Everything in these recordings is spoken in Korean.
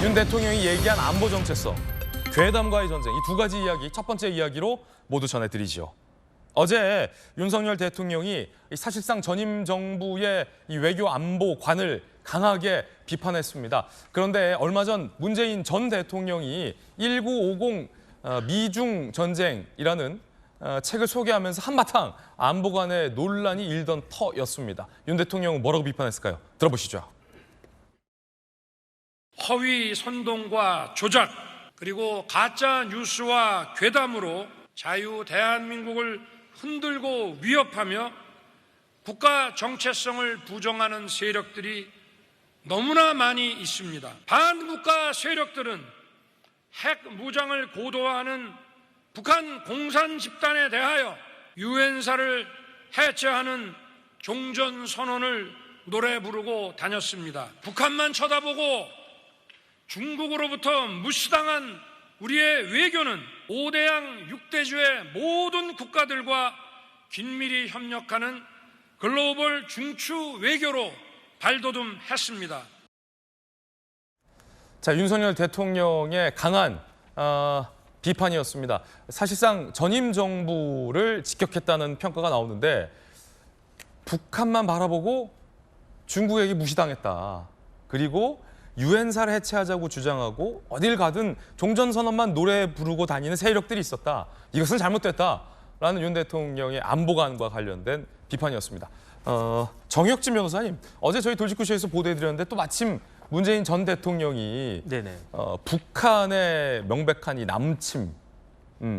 윤 대통령이 얘기한 안보 정체성, 괴담과의 전쟁, 이 두 가지 이야기, 첫 번째 이야기로 모두 전해드리죠. 어제 윤석열 대통령이 사실상 전임 정부의 이 외교 안보관을 강하게 비판했습니다. 그런데 얼마 전 문재인 전 대통령이 1950 미중 전쟁이라는 책을 소개하면서 한바탕 안보관의 논란이 일던 터였습니다. 윤 대통령은 뭐라고 비판했을까요? 들어보시죠. 허위 선동과 조작, 그리고 가짜 뉴스와 괴담으로 자유 대한민국을 흔들고 위협하며 국가 정체성을 부정하는 세력들이 너무나 많이 있습니다. 반국가 세력들은 핵 무장을 고도화하는 북한 공산 집단에 대하여 유엔사를 해체하는 종전선언을 노래 부르고 다녔습니다. 북한만 쳐다보고 중국으로부터 무시당한 우리의 외교는 5대양 6대주의 모든 국가들과 긴밀히 협력하는 글로벌 중추 외교로 발돋움했습니다. 자, 윤석열 대통령의 강한 비판이었습니다. 사실상 전임 정부를 직격했다는 평가가 나오는데 북한만 바라보고 중국에게 무시당했다. 그리고 유엔사를 해체하자고 주장하고 어딜 가든 종전선언만 노래 부르고 다니는 세력들이 있었다. 이것은 잘못됐다라는 윤 대통령의 안보관과 관련된 비판이었습니다. 정혁진 변호사님, 어제 저희 돌직구쇼에서 보도해드렸는데 또 마침 문재인 전 대통령이 북한의 명백한 이 남침,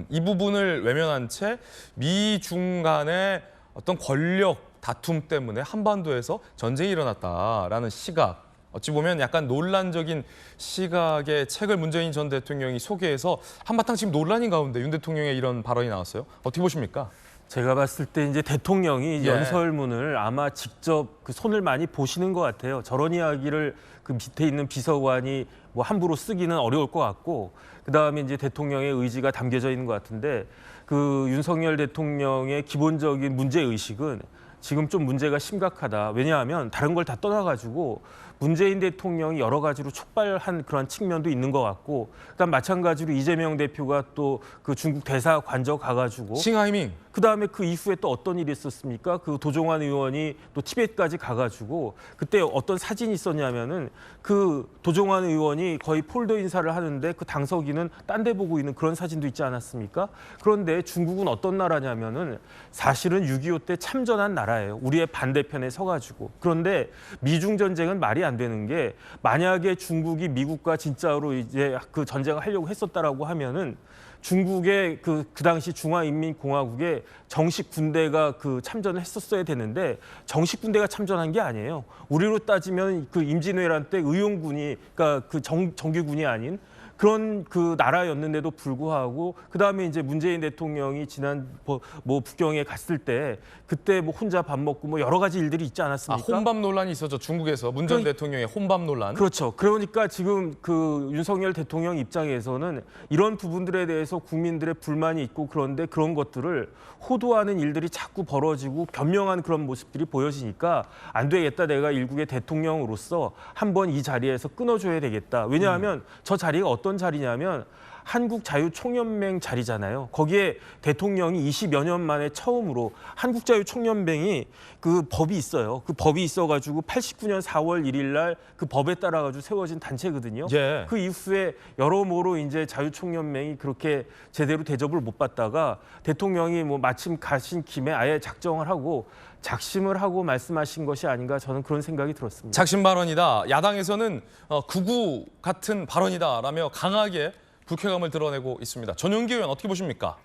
이 부분을 외면한 채 미중 간의 어떤 권력 다툼 때문에 한반도에서 전쟁이 일어났다라는 시각, 어찌 보면 약간 논란적인 시각의 책을 문재인 전 대통령이 소개해서 한바탕 지금 논란인 가운데 윤 대통령의 이런 발언이 나왔어요. 어떻게 보십니까? 제가 봤을 때 이제 대통령이 연설문을 아마 직접 그 손을 많이 보시는 것 같아요. 저런 이야기를 그 밑에 있는 비서관이 뭐 함부로 쓰기는 어려울 것 같고, 그다음에 이제 대통령의 의지가 담겨져 있는 것 같은데, 그 윤석열 대통령의 기본적인 문제 의식은 지금 좀 문제가 심각하다. 왜냐하면 다른 걸 다 떠나가지고 문재인 대통령이 여러 가지로 촉발한 그런 측면도 있는 것 같고, 그다음 마찬가지로 이재명 대표가 또 그 중국 대사 관저 가가지고 싱하이밍. 그다음에 그 이후에 또 어떤 일이 있었습니까? 그 도종환 의원이 또 티벳까지 가가지고 그때 어떤 사진이 있었냐면은 그 도종환 의원이 거의 폴더 인사를 하는데 그 당서기는 딴 데 보고 있는 그런 사진도 있지 않았습니까? 그런데 중국은 어떤 나라냐면은 사실은 6.25 때 참전한 나라예요. 우리의 반대편에 서가지고. 그런데 미중 전쟁은 말이 안 되는 게, 만약에 중국이 미국과 진짜로 이제 그 전쟁을 하려고 했었다라고 하면은 중국의 그 당시 중화인민공화국의 정식 군대가 그 참전을 했었어야 되는데 정식 군대가 참전한 게 아니에요. 우리로 따지면 그 임진왜란 때 의용군이, 그러니까 그 정규군이 아닌 그런 그 나라였는데도 불구하고, 그다음에 이제 문재인 대통령이 지난 뭐 북경에 갔을 때 그때 뭐 혼자 밥 먹고 뭐 여러 가지 일들이 있지 않았습니까? 혼밥 논란이 있었죠. 중국에서 문 전 대통령의 혼밥 논란. 그렇죠. 그러니까 지금 그 윤석열 대통령 입장에서는 이런 부분들에 대해서 국민들의 불만이 있고, 그런데 그런 것들을 호도하는 일들이 자꾸 벌어지고 변명한 그런 모습들이 보여지니까 안 되겠다. 내가 일국의 대통령으로서 한번 이 자리에서 끊어줘야 되겠다. 왜냐하면 저 자리가 어떤 자리냐면 한국자유총연맹 자리잖아요. 거기에 대통령이 20여 년 만에 처음으로 한국자유총연맹이 그 법이 있어요. 그 법이 있어가지고 89년 4월 1일 날 그 법에 따라가지고 세워진 단체거든요. 예. 그 이후에 여러모로 이제 자유총연맹이 그렇게 제대로 대접을 못 받다가 대통령이 뭐 마침 가신 김에 아예 작정을 하고 작심을 하고 말씀하신 것이 아닌가, 저는 그런 생각이 들었습니다. 작심 발언이다. 야당에서는 극우 같은 발언이다라며 강하게 불쾌감을 드러내고 있습니다. 전용기 의원 어떻게 보십니까?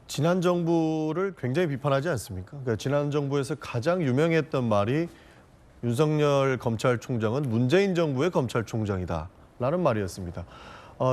지난 정부를 굉장히 비판하지 않습니까? 그러니까 지난 정부에서 가장 유명했던 말이 윤석열 검찰총장은 문재인 정부의 검찰총장이다라는 말이었습니다.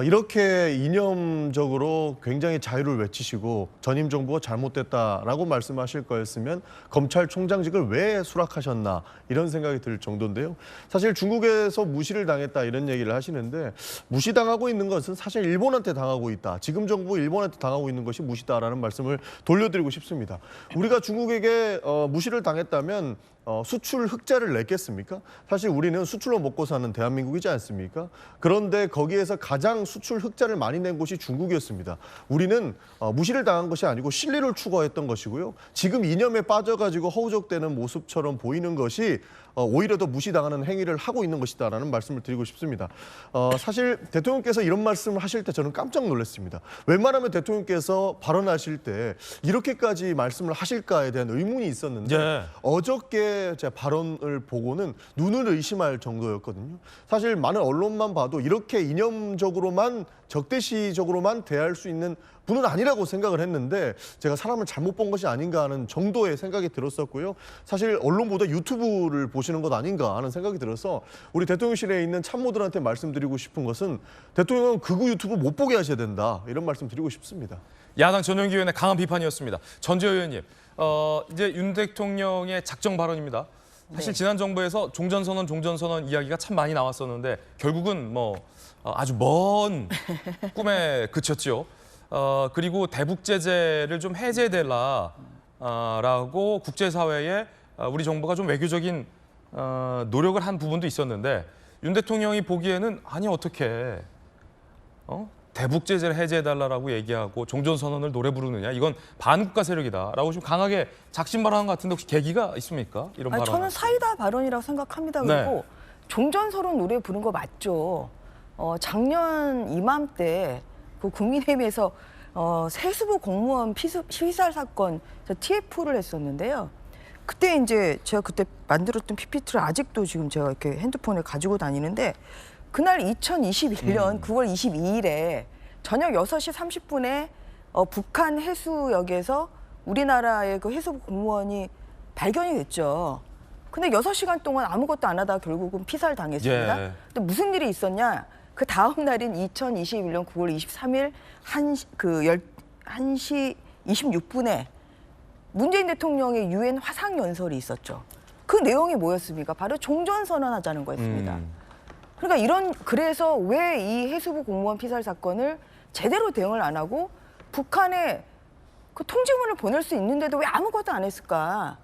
이렇게 이념적으로 굉장히 자유를 외치시고 전임 정부가 잘못됐다라고 말씀하실 거였으면 검찰총장직을 왜 수락하셨나 이런 생각이 들 정도인데요. 사실 중국에서 무시를 당했다 이런 얘기를 하시는데, 무시당하고 있는 것은 사실 일본한테 당하고 있다. 지금 정부 일본한테 당하고 있는 것이 무시다라는 말씀을 돌려드리고 싶습니다. 우리가 중국에게 무시를 당했다면 수출 흑자를 냈겠습니까? 사실 우리는 수출로 먹고 사는 대한민국이지 않습니까? 그런데 거기에서 가장 수출 흑자를 많이 낸 곳이 중국이었습니다. 우리는 무시를 당한 것이 아니고 실리를 추구했던 것이고요. 지금 이념에 빠져가지고 허우적대는 모습처럼 보이는 것이 오히려 더 무시당하는 행위를 하고 있는 것이다라는 말씀을 드리고 싶습니다. 사실 대통령께서 이런 말씀을 하실 때 저는 깜짝 놀랐습니다. 웬만하면 대통령께서 발언하실 때 이렇게까지 말씀을 하실까에 대한 의문이 있었는데 예. 어저께 제 발언을 보고는 눈을 의심할 정도였거든요. 사실 많은 언론만 봐도 이렇게 이념적으로만 적대시적으로만 대할 수 있는 분은 아니라고 생각을 했는데 제가 사람을 잘못 본 것이 아닌가 하는 정도의 생각이 들었었고요. 사실 언론보다 유튜브를 보시는 것 아닌가 하는 생각이 들어서 우리 대통령실에 있는 참모들한테 말씀드리고 싶은 것은 대통령은 극우 유튜브 못 보게 하셔야 된다. 이런 말씀 드리고 싶습니다. 야당 전용기위원회 강한 비판이었습니다. 전지현 의원님, 이제 윤 대통령의 작정 발언입니다. 사실 지난 정부에서 종전선언 이야기가 참 많이 나왔었는데 결국은 뭐 아주 먼 꿈에 그쳤죠. 그리고 대북 제재를 좀 해제해달라라고 국제사회에 우리 정부가 좀 외교적인 노력을 한 부분도 있었는데 윤 대통령이 보기에는 아니 어떻게 대북 제재를 해제해달라고 얘기하고 종전선언을 노래 부르느냐 이건 반국가 세력이다라고 좀 강하게 작심 발언한 것 같은데 혹시 계기가 있습니까? 이런 발언. 저는 사이다 발언이라고 생각합니다. 네. 그리고 종전선언 노래 부른 거 맞죠. 작년 이맘때 그 국민의힘에서 세수부 공무원 피살 사건 TF를 했었는데요. 그때 이제 제가 그때 만들었던 PPT를 아직도 지금 제가 이렇게 핸드폰에 가지고 다니는데 그날 2021년 9월 22일에 저녁 6시 30분에 북한 해수역에서 우리나라의 그 해수부 공무원이 발견이 됐죠. 근데 6시간 동안 아무것도 안 하다가 결국은 피살 당했습니다. 예. 근데 무슨 일이 있었냐? 그 다음 날인 2021년 9월 23일 1시 26분에 문재인 대통령의 유엔 화상 연설이 있었죠. 그 내용이 뭐였습니까? 바로 종전선언하자는 거였습니다. 그러니까 그래서 왜 이 해수부 공무원 피살 사건을 제대로 대응을 안 하고 북한에 그 통지문을 보낼 수 있는데도 왜 아무것도 안 했을까?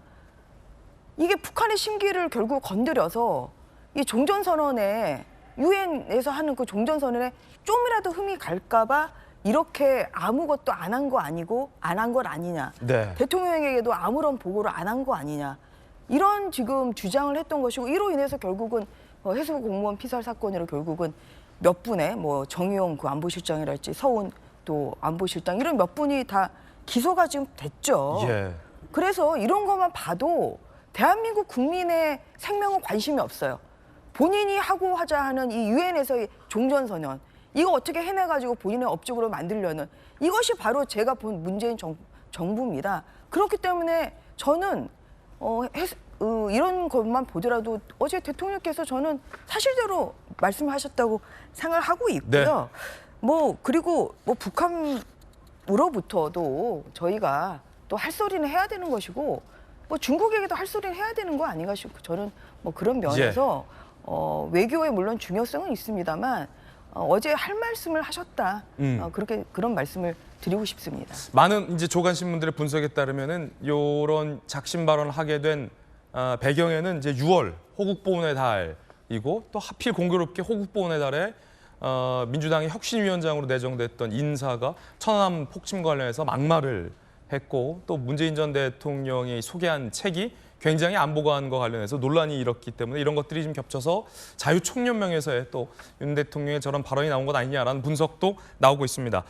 이게 북한의 심기를 결국 건드려서 이 종전선언에 유엔에서 하는 그 종전선언에 좀이라도 흠이 갈까봐 이렇게 아무것도 안 한 거 아니고 안 한 것 아니냐. 네. 대통령에게도 아무런 보고를 안 한 거 아니냐. 이런 지금 주장을 했던 것이고 이로 인해서 결국은 해수부 공무원 피살 사건으로 결국은 몇 분의 뭐 정의용 그 안보실장이랄지 서훈 또 안보실장 이런 몇 분이 다 기소가 지금 됐죠. 예. 그래서 이런 것만 봐도 대한민국 국민의 생명은 관심이 없어요. 본인이 하고 하자 하는 이 유엔에서의 종전선언 이거 어떻게 해내가지고 본인의 업적으로 만들려는 이것이 바로 제가 본 문재인 정부입니다. 그렇기 때문에 저는 이런 것만 보더라도 어제 대통령께서 저는 사실대로 말씀하셨다고 생각하고 있고요. 그리고 북한으로부터도 저희가 또 할 소리는 해야 되는 것이고 중국에게도 할 소리는 해야 되는 거 아닌가 싶고 저는 그런 면에서 외교에 물론 중요성은 있습니다만 어제 할 말씀을 하셨다. 그런 말씀을 드리고 싶습니다. 많은 이제 조간 신문들의 분석에 따르면은 이런 작심 발언을 하게 된 배경에는 이제 6월 호국보훈의 달이고 또 하필 공교롭게 호국보훈의 달에 민주당의 혁신위원장으로 내정됐던 인사가 천안함 폭침 관련해서 막말을 했고 또 문재인 전 대통령이 소개한 책이 굉장히 안보관과 관련해서 논란이 일었기 때문에 이런 것들이 좀 겹쳐서 자유총연맹에서의 또 윤 대통령의 저런 발언이 나온 것 아니냐라는 분석도 나오고 있습니다.